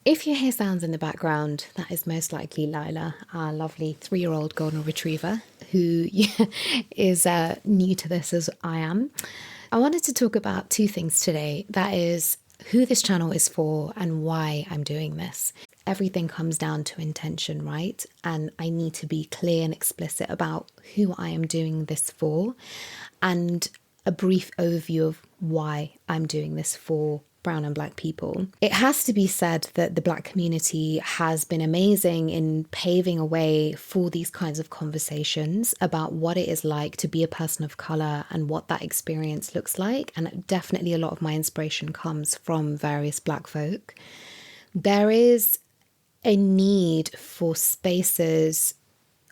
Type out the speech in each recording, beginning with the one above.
If you hear sounds in the background, that is most likely Lila, our lovely 3-year-old golden retriever, who is new to this as I am. I wanted to talk about two things today. That is who this channel is for and why I'm doing this. Everything comes down to intention, right? And I need to be clear and explicit about who I am doing this for and a brief overview of why I'm doing this for brown and black people. It has to be said that the black community has been amazing in paving a way for these kinds of conversations about what it is like to be a person of color and what that experience looks like. And definitely a lot of my inspiration comes from various black folk. There is a need for spaces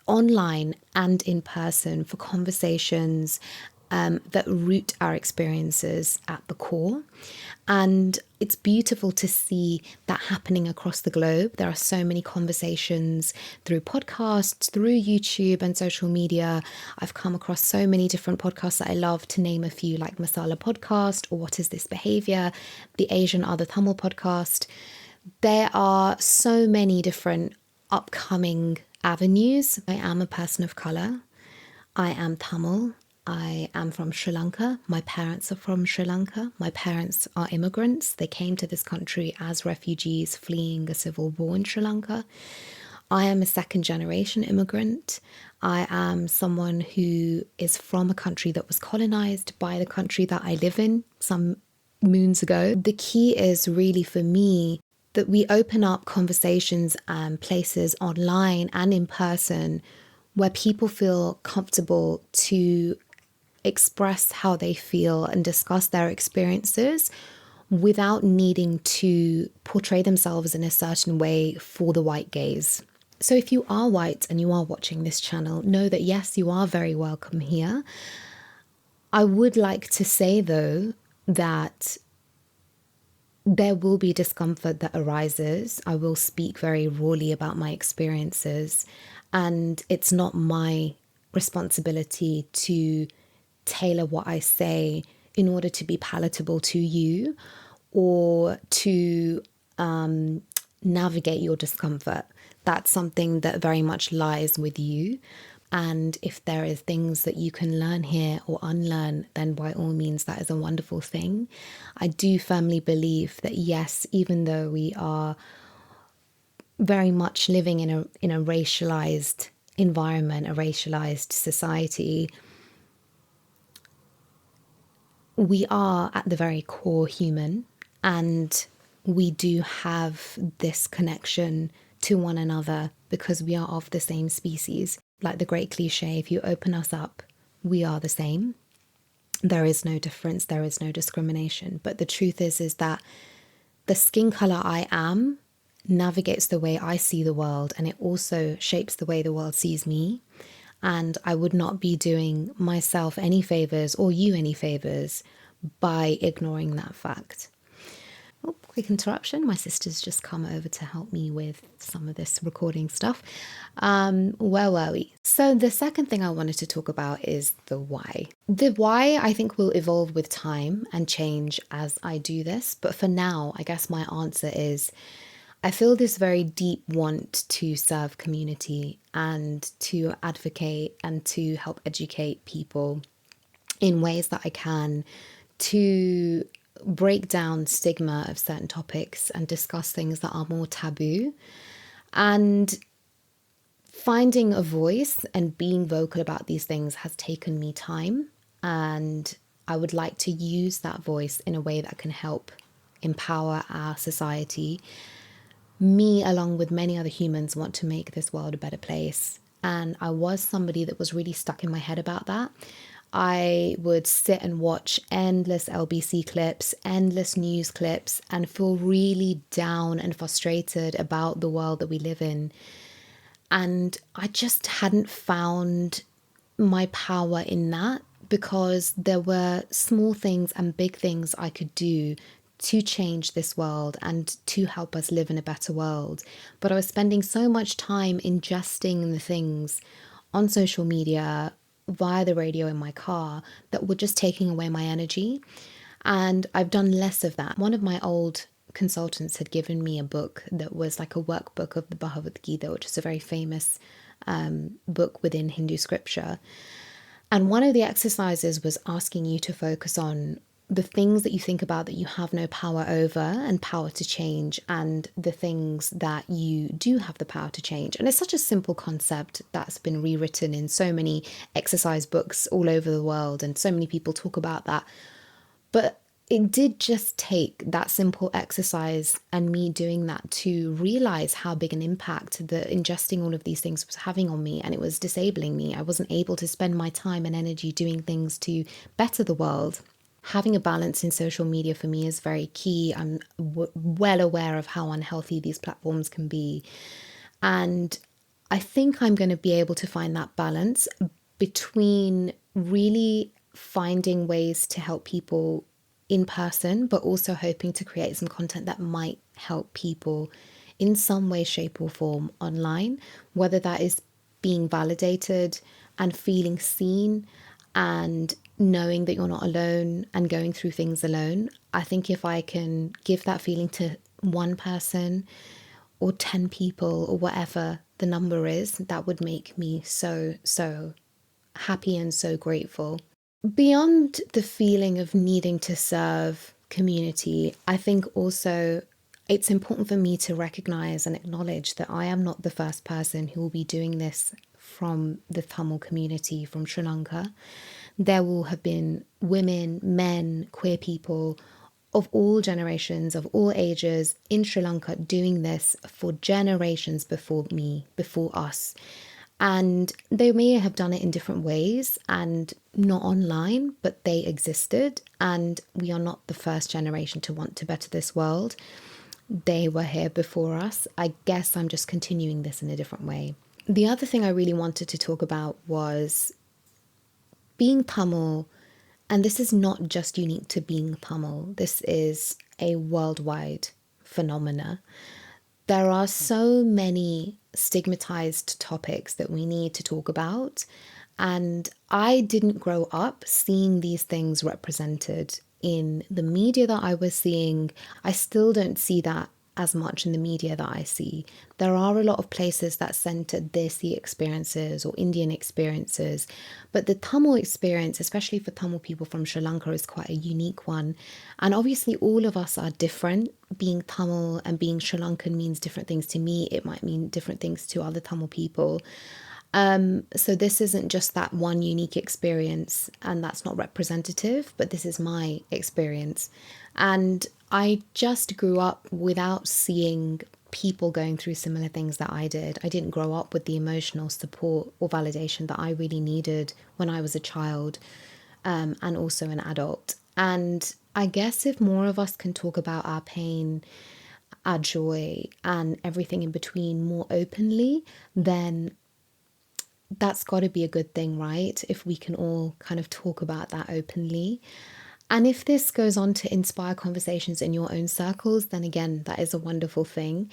online and in person for conversations that root our experiences at the core. And it's beautiful to see that happening across the globe. There are so many conversations through podcasts, through YouTube and social media. I've come across so many different podcasts that I love, to name a few, like Masala Podcast or What Is This Behavior, the Asian Other Tamil podcast. There are so many different upcoming avenues. I am a person of color. I am Tamil. I am from Sri Lanka. My parents are from Sri Lanka. My parents are immigrants. They came to this country as refugees fleeing a civil war in Sri Lanka. I am a second generation immigrant. I am someone who is from a country that was colonized by the country that I live in some moons ago. The key is really for me that we open up conversations and places online and in person where people feel comfortable to express how they feel and discuss their experiences without needing to portray themselves in a certain way for the white gaze. So if you are white and you are watching this channel, know that yes, you are very welcome here. I would like to say though that there will be discomfort that arises. I will speak very rawly about my experiences, and it's not my responsibility to tailor what I say in order to be palatable to you or to navigate your discomfort. That's something that very much lies with you. And if there is things that you can learn here or unlearn, then by all means, that is a wonderful thing. I do firmly believe that yes, even though we are very much living in a racialized environment, a racialized society, we are at the very core human, and we do have this connection to one another because we are of the same species. Like the great cliche, if you open us up, we are the same. There is no difference, there is no discrimination. But the truth is that the skin color I am navigates the way I see the world, and it also shapes the way the world sees me. And I would not be doing myself any favors or you any favors by ignoring that fact. Oh, quick interruption. My sister's just come over to help me with some of this recording stuff. Where were we? So the second thing I wanted to talk about is the why. The why I think will evolve with time and change as I do this. But for now, I guess my answer is I feel this very deep want to serve community and to advocate and to help educate people in ways that I can, to break down stigma of certain topics and discuss things that are more taboo. And finding a voice and being vocal about these things has taken me time. And I would like to use that voice in a way that can help empower our society. Me, along with many other humans, want to make this world a better place. And I was somebody that was really stuck in my head about that. I would sit and watch endless LBC clips, endless news clips, and feel really down and frustrated about the world that we live in. And I just hadn't found my power in that, because there were small things and big things I could do to change this world and to help us live in a better world. But I was spending so much time ingesting the things on social media, via the radio in my car, that were just taking away my energy. And I've done less of that. One of my old consultants had given me a book that was like a workbook of the Bhagavad Gita, which is a very famous book within Hindu scripture. And one of the exercises was asking you to focus on the things that you think about that you have no power over and power to change, and the things that you do have the power to change. And it's such a simple concept that's been rewritten in so many exercise books all over the world, and so many people talk about that. But it did just take that simple exercise and me doing that to realize how big an impact the ingesting all of these things was having on me, and it was disabling me. I wasn't able to spend my time and energy doing things to better the world. Having a balance in social media for me is very key. I'm well aware of how unhealthy these platforms can be. And I think I'm going to be able to find that balance between really finding ways to help people in person, but also hoping to create some content that might help people in some way, shape, or form online, whether that is being validated and feeling seen and knowing that you're not alone and going through things alone. I think if I can give that feeling to one person or 10 people or whatever the number is, that would make me so, so happy and so grateful. Beyond the feeling of needing to serve community, I think also it's important for me to recognize and acknowledge that I am not the first person who will be doing this from the Tamil community from Sri Lanka. There will have been women, men, queer people of all generations, of all ages in Sri Lanka doing this for generations before me, before us. And they may have done it in different ways and not online, but they existed. And we are not the first generation to want to better this world. They were here before us. I guess I'm just continuing this in a different way. The other thing I really wanted to talk about was being Tamil. And this is not just unique to being Tamil. This is a worldwide phenomena. There are so many stigmatized topics that we need to talk about. And I didn't grow up seeing these things represented in the media that I was seeing. I still don't see that as much in the media that I see. There are a lot of places that center Desi experiences or Indian experiences, but the Tamil experience, especially for Tamil people from Sri Lanka, is quite a unique one. And obviously all of us are different. Being Tamil and being Sri Lankan means different things to me. It might mean different things to other Tamil people. So this isn't just that one unique experience, and that's not representative, but this is my experience. And I just grew up without seeing people going through similar things that I did. I didn't grow up with the emotional support or validation that I really needed when I was a child, and also an adult. And I guess if more of us can talk about our pain, our joy, and everything in between more openly, then that's got to be a good thing, right? If we can all kind of talk about that openly. And if this goes on to inspire conversations in your own circles, then again, that is a wonderful thing.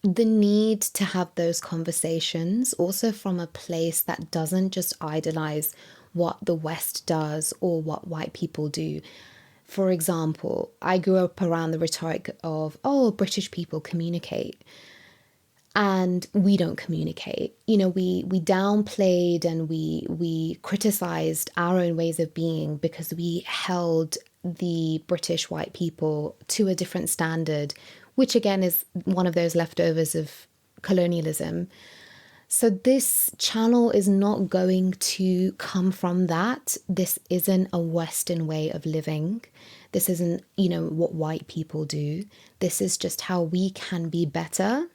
The need to have those conversations also from a place that doesn't just idolize what the West does or what white people do. For example, I grew up around the rhetoric of, oh, British people communicate. And we don't communicate. You know, we downplayed and we criticized our own ways of being because we held the British white people to a different standard, which again is one of those leftovers of colonialism. So this channel is not going to come from that. This isn't a Western way of living. This isn't, you know, what white people do. This is just how we can be better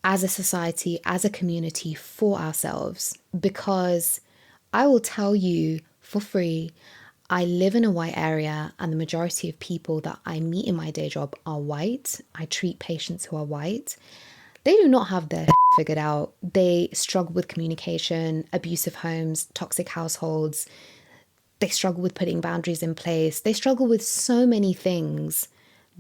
as a society, as a community, for ourselves. Because I will tell you for free, I live in a white area and the majority of people that I meet in my day job are white. I treat patients who are white. They do not have their figured out. They struggle with communication, abusive homes, toxic households. They struggle with putting boundaries in place. They struggle with so many things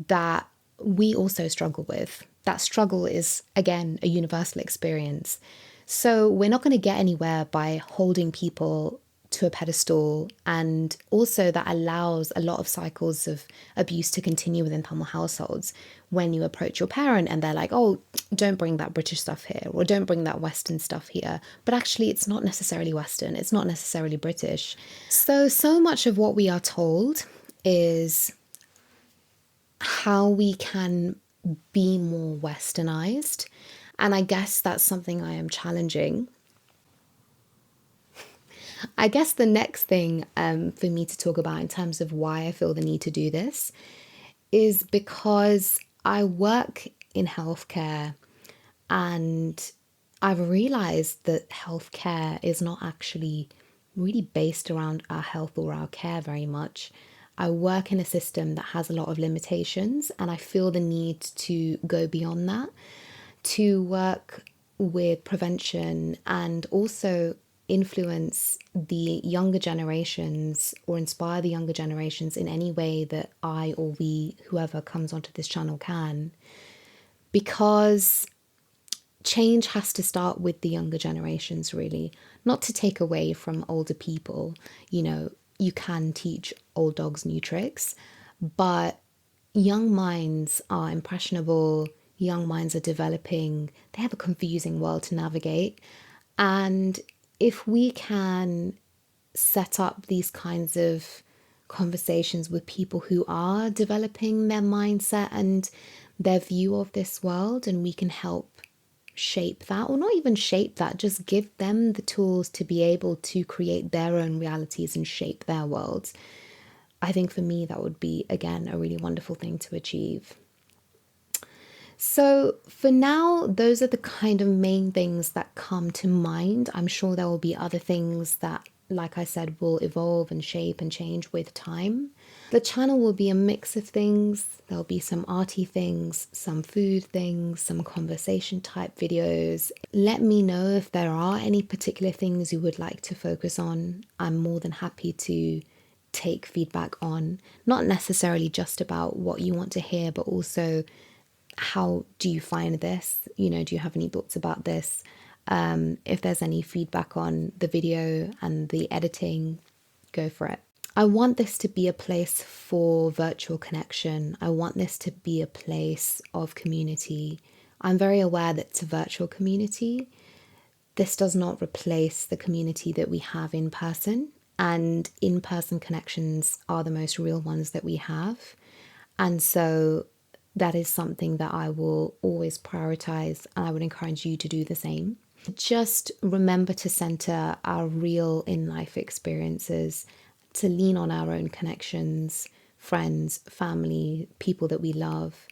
that we also struggle with. That struggle is, again, a universal experience. So we're not going to get anywhere by holding people to a pedestal, and also that allows a lot of cycles of abuse to continue within Tamil households. When you approach your parent and they're like, oh, don't bring that British stuff here, or don't bring that Western stuff here, but actually it's not necessarily Western, it's not necessarily British. So much of what we are told is how we can be more westernized, and I guess that's something I am challenging. I guess the next thing for me to talk about in terms of why I feel the need to do this is because I work in healthcare, and I've realized that healthcare is not actually really based around our health or our care very much. I work in a system that has a lot of limitations, and I feel the need to go beyond that, to work with prevention and also influence the younger generations or inspire the younger generations in any way that I or we, whoever comes onto this channel, can. Because change has to start with the younger generations, really. Not to take away from older people. You know, you can teach old dogs new tricks, but young minds are impressionable, young minds are developing, they have a confusing world to navigate. And if we can set up these kinds of conversations with people who are developing their mindset and their view of this world, and we can help shape that, or not even shape that, just give them the tools to be able to create their own realities and shape their worlds. I think for me, that would be, again, a really wonderful thing to achieve. So for now, those are the kind of main things that come to mind. I'm sure there will be other things that, like I said, will evolve and shape and change with time. The channel will be a mix of things. There'll be some arty things, some food things, some conversation type videos. Let me know if there are any particular things you would like to focus on. I'm more than happy to take feedback on, not necessarily just about what you want to hear, but also how do you find this? You know, do you have any thoughts about this? If there's any feedback on the video and the editing, go for it. I want this to be a place for virtual connection. I want this to be a place of community. I'm very aware that it's a virtual community. This does not replace the community that we have in person, and in-person connections are the most real ones that we have. And so that is something that I will always prioritize, and I would encourage you to do the same. Just remember to center our real in-life experiences, to lean on our own connections, friends, family, people that we love.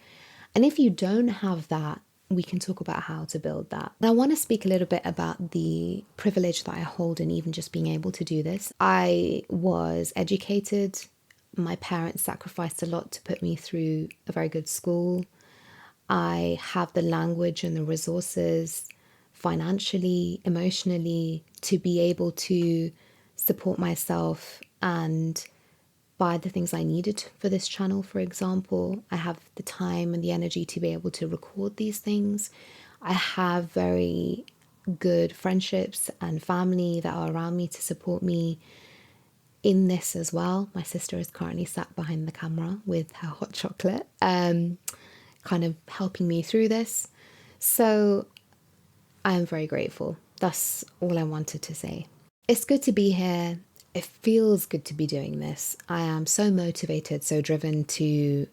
And if you don't have that, we can talk about how to build that. Now, I want to speak a little bit about the privilege that I hold in even just being able to do this. I was educated. My parents sacrificed a lot to put me through a very good school. I have the language and the resources financially, emotionally, to be able to support myself and buy the things I needed for this channel, for example. I have the time and the energy to be able to record these things. I have very good friendships and family that are around me to support me in this as well. My sister is currently sat behind the camera with her hot chocolate, kind of helping me through this. So I am very grateful. That's all I wanted to say. It's good to be here. It feels good to be doing this. I am so motivated, so driven to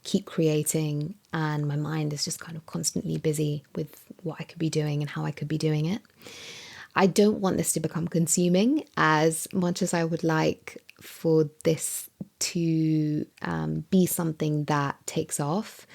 keep creating, and my mind is just kind of constantly busy with what I could be doing and how I could be doing it. I don't want this to become consuming as much as I would like for this to be something that takes off.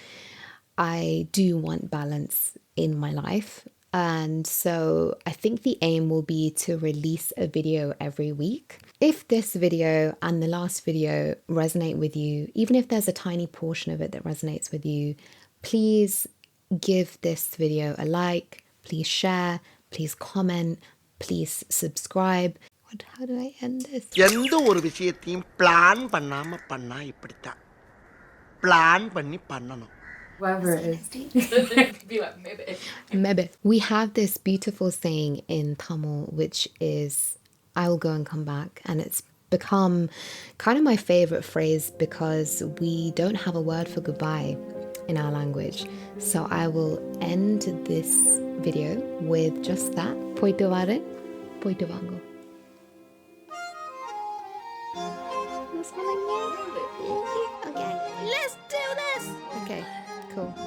I do want balance in my life. And so I think the aim will be to release a video every week. If this video and the last video resonate with you, even if there's a tiny portion of it that resonates with you, please give this video a like, please share, please comment, please subscribe. How do I end this? எந்த ஒரு விஷயத்தையும் plan பண்ணாம பண்ணா இப்படித்தான் plan பண்ணி பண்ணணும். Whoever it is. Be like, maybe. We have this beautiful saying in Tamil, which is, I will go and come back. And it's become kind of my favorite phrase because we don't have a word for goodbye in our language. So I will end this video with just that. Poito vare, poito vango. Okay, let's do this. Okay, cool.